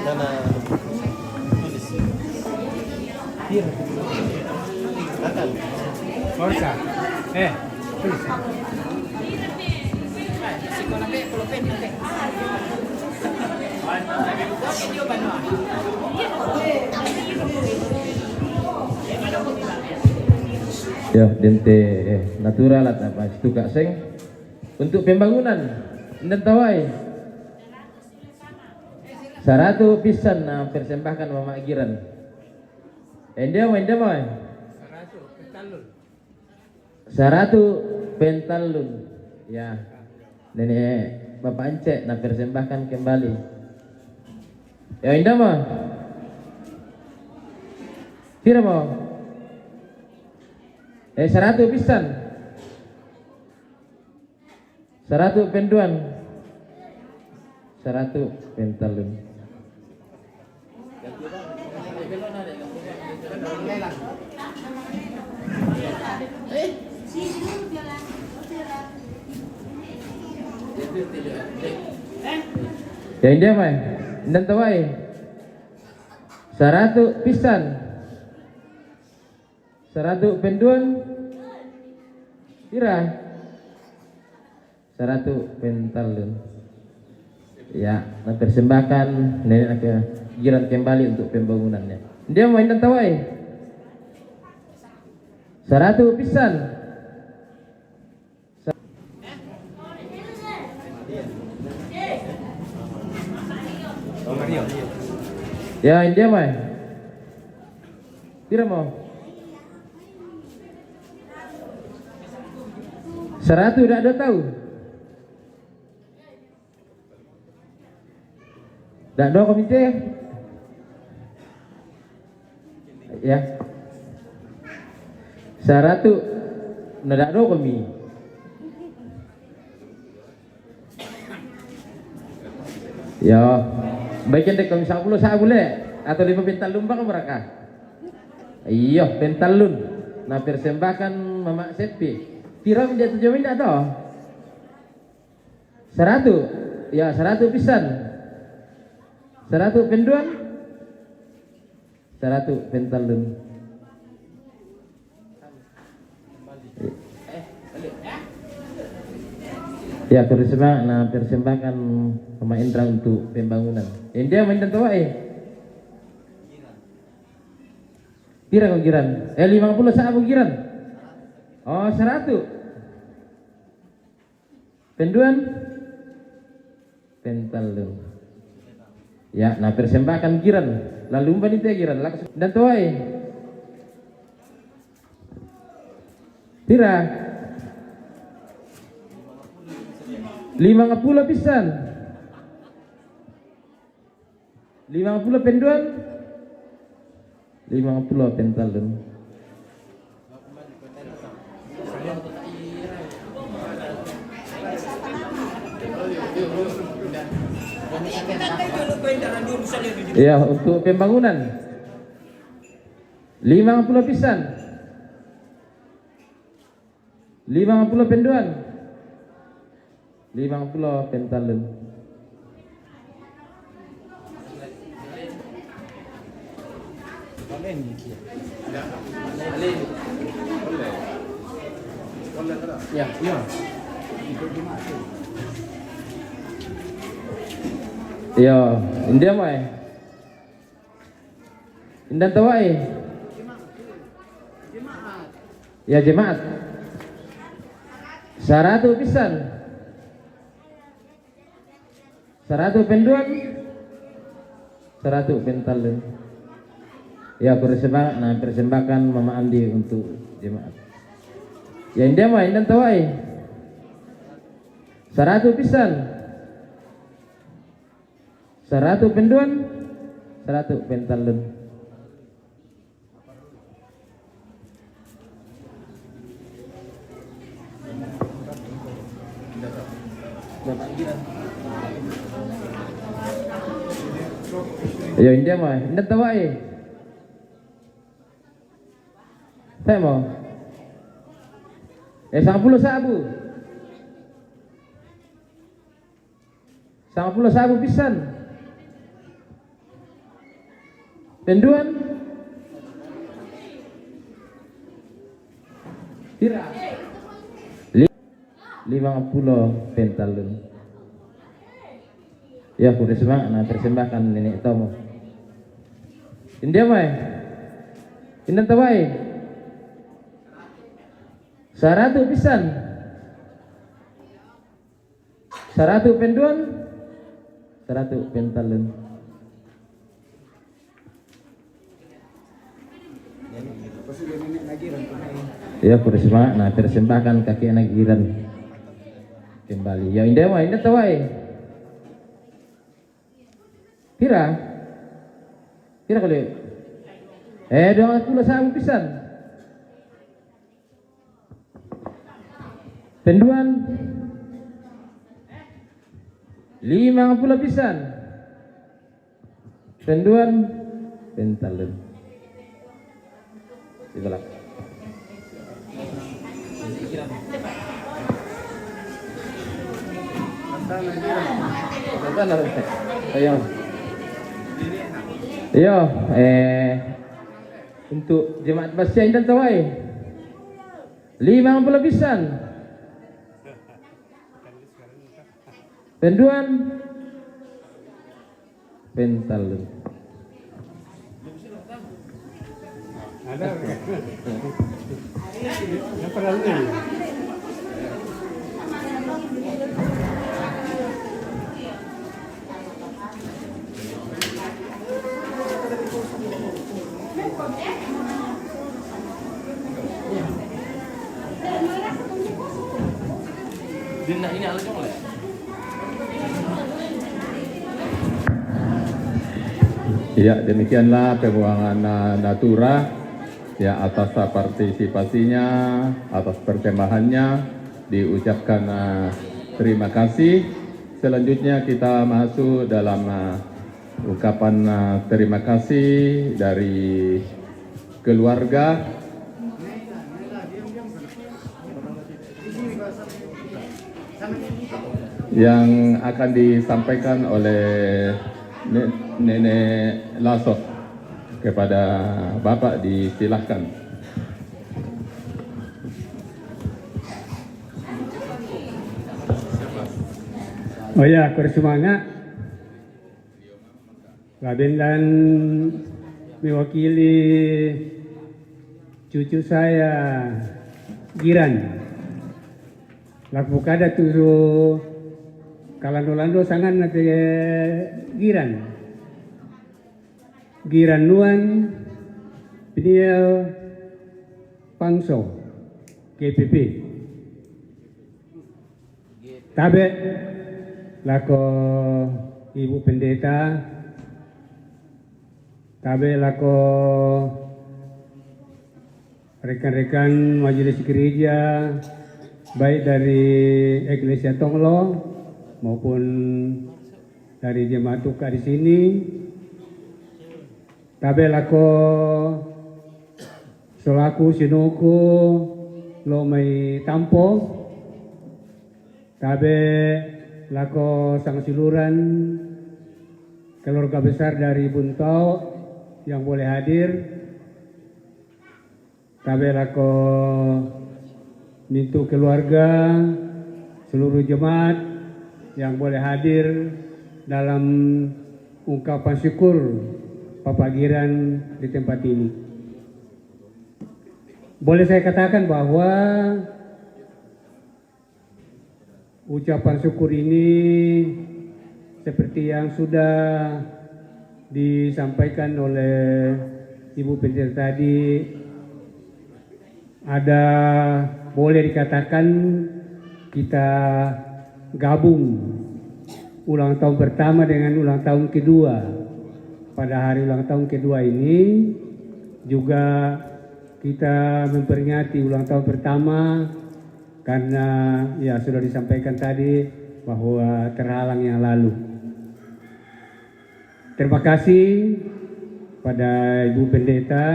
Dana tulis. Tira. Akan. Forza. Tulis. Ya, dente natural atau apa itu kak seng untuk pembangunan dan tawai 100 pisan persembahkan Mama Giran. Dia mau 100 pentalun ya nenek Bapak Ance persembahkan kembali ya indah mah kira mau 100 pisan 100 penduan 100 pentalun ya indah mah dan tawai 100 pisan 100 penduan kira 100 pentalun ya mempersembahkan nenek Giran kembali untuk pembangunannya dia mau dan tawai 100 pisan Mario. ya India mah kira mau 100 udah ada tahu dah dua komite ya 100 nada do kami ya bagian dek kami 10 saya boleh atau 5 pentalun bang mereka iya pentalun nah persembahkan Mama Sepi tiram dia tujuan tidak tahu 100 ya 100 pisan 100 penduan 100 pentalun ya persembahkan Mama Indra untuk pembangunan India main dan tawa kira kau Giran 50 saat aku Giran oh 100 penduan pentalun ya persembahkan Giran lalu umpan itu Giran dan tawa kira 50 pisan 50 penduan 50 pentalun ya untuk pembangunan 50 pisan 50 penduan 50 pentalun Ya. ya India mah Indah tawa ya jemaat 100 pisan 100 penduan 100 pentalun ya persembahkan Mama Andi untuk jemaat ya India mah Indah tawa 100 pisan 100 penduan 100 pentalun ya India mah Indah tawa saya mau 10 sabu 10 sabu pisan Penduan. Pira. 50 pentalun. Ya, kudu semangat nah persembahkan nenek Tomo. India mai. Indan tawai. 100 pisan. 100 penduan. 100 pentalun. Ya, kudu semangat nah persembahkan kaki anak giran kembali. Ya indah mah indah tawai. Pira kali. 20 sabu pisan. Penduan 50 pisan. Penduan pentalun. Dibalak. Ayo, untuk jemaat Basya Indan Tawai 50 pisan. Penduan pentalun. Ada. Yang perlu. Dina ini alatnya mulai. Ya, demikianlah pembuangan Natura ya atas partisipasinya, atas persembahannya diucapkan terima kasih. Selanjutnya kita masuk dalam ungkapan terima kasih dari keluarga yang akan disampaikan oleh Nenek Lasot. Kepada Bapak disilahkan. Oh ya, bersemangat. Raden dan mewakili cucu saya Giran. Laku kada tu kalando sangat nanti Giran. Giran Nuan Piniel Pangso GPP Tabe lako Ibu Pendeta, tabe lako rekan-rekan majelis gereja baik dari Iglesia Tonglo maupun dari jemaat Tuka di sini. Tabe lako selaku sinuku lo may tampo. Tabe lako sang siluran keluarga besar dari Buntau yang boleh hadir. Tabe lako mintu keluarga seluruh jemaat yang boleh hadir dalam ungkapan syukur Bapak Giran di tempat ini. Boleh saya katakan bahwa ucapan syukur ini seperti yang sudah disampaikan oleh Ibu Pendeta tadi, ada boleh dikatakan kita gabung ulang tahun pertama dengan ulang tahun kedua. Pada hari ulang tahun kedua ini juga kita memperingati ulang tahun pertama karena ya sudah disampaikan tadi bahwa terhalang yang lalu. Terima kasih pada Ibu Pendeta.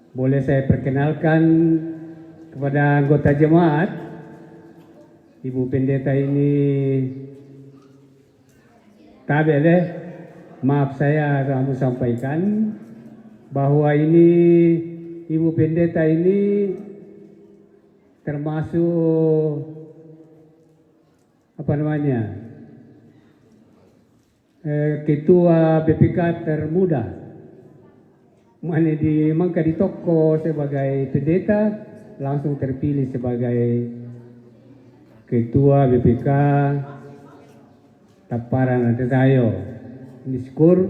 Boleh saya perkenalkan kepada anggota jemaat. Ibu Pendeta ini tabeleh maaf saya mau sampaikan bahwa ini Ibu Pendeta ini termasuk ketua BPK termuda. Mana mangka di toko sebagai pendeta langsung terpilih sebagai ketua BPK Taparan Antetayo. Ini syukur.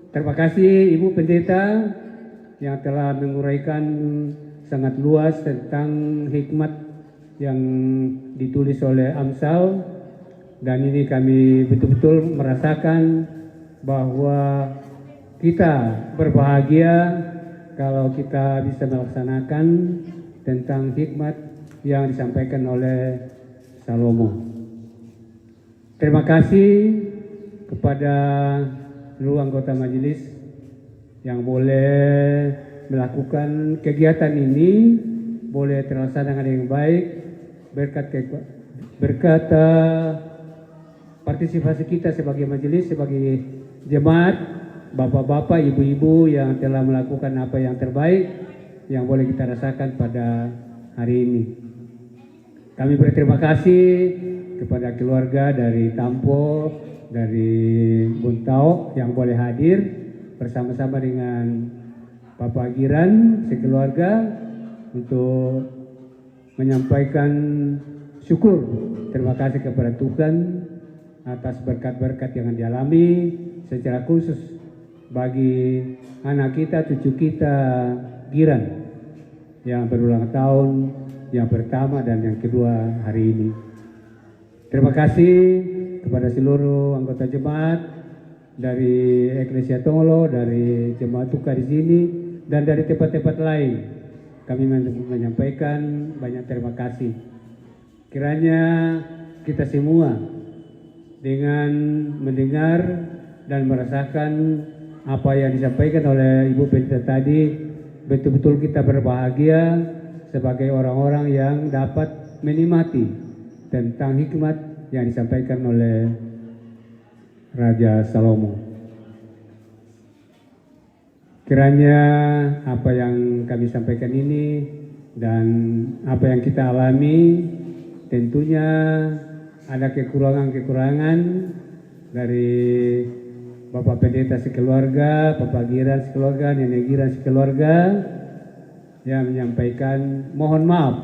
Terima kasih Ibu Pendeta yang telah menguraikan sangat luas tentang hikmat yang ditulis oleh Amsal, dan ini kami betul-betul merasakan bahwa kita berbahagia kalau kita bisa melaksanakan tentang hikmat yang disampaikan oleh Salomo. Terima kasih kepada seluruh anggota majelis yang boleh melakukan kegiatan ini, boleh terlaksana dengan yang baik berkat partisipasi kita sebagai majelis, sebagai jemaat, bapak-bapak, ibu-ibu yang telah melakukan apa yang terbaik yang boleh kita rasakan pada hari ini. Kami berterima kasih kepada keluarga dari Tampo, dari Buntao yang boleh hadir bersama-sama dengan Bapak Giran sekeluarga untuk menyampaikan syukur. Terima kasih kepada Tuhan atas berkat-berkat yang dialami secara khusus bagi anak kita, cucu kita Giran yang berulang tahun yang pertama dan yang kedua hari ini. Terima kasih kepada seluruh anggota jemaat dari Eklesia Tonglo, dari jemaat Tuka di sini dan dari tempat-tempat lain. Kami menyampaikan banyak terima kasih. Kiranya kita semua dengan mendengar dan merasakan apa yang disampaikan oleh Ibu Pendeta tadi, betul-betul kita berbahagia sebagai orang-orang yang dapat menikmati tentang hikmat yang disampaikan oleh Raja Salomo. Kiranya apa yang kami sampaikan ini dan apa yang kita alami tentunya ada kekurangan-kekurangan dari Bapak Pendeta sekeluarga, Bapak Giran sekeluarga, Nenek Giran sekeluarga yang menyampaikan mohon maaf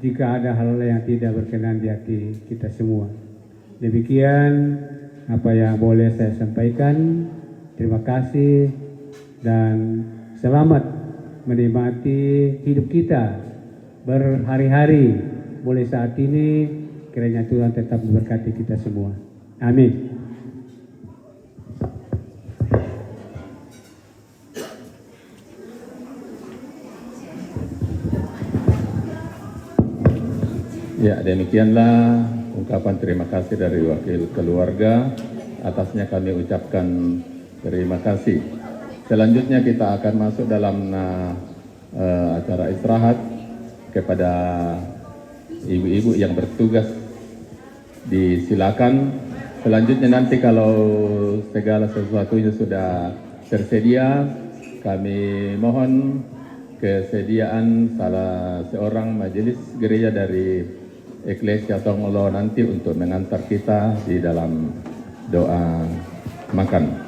jika ada hal yang tidak berkenan di hati kita semua. Demikian apa yang boleh saya sampaikan. Terima kasih dan selamat menikmati hidup kita berhari-hari mulai saat ini. Kiranya Tuhan tetap memberkati kita semua. Amin. Ya, demikianlah ungkapan terima kasih dari wakil keluarga. Atasnya kami ucapkan terima kasih. Selanjutnya kita akan masuk dalam acara istirahat. Kepada ibu-ibu yang bertugas disilakan. Selanjutnya nanti kalau segala sesuatunya sudah tersedia, kami mohon kesediaan salah seorang majelis gereja dari Eklesia Tonglo nanti untuk mengantar kita di dalam doa makan.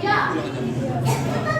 Iya.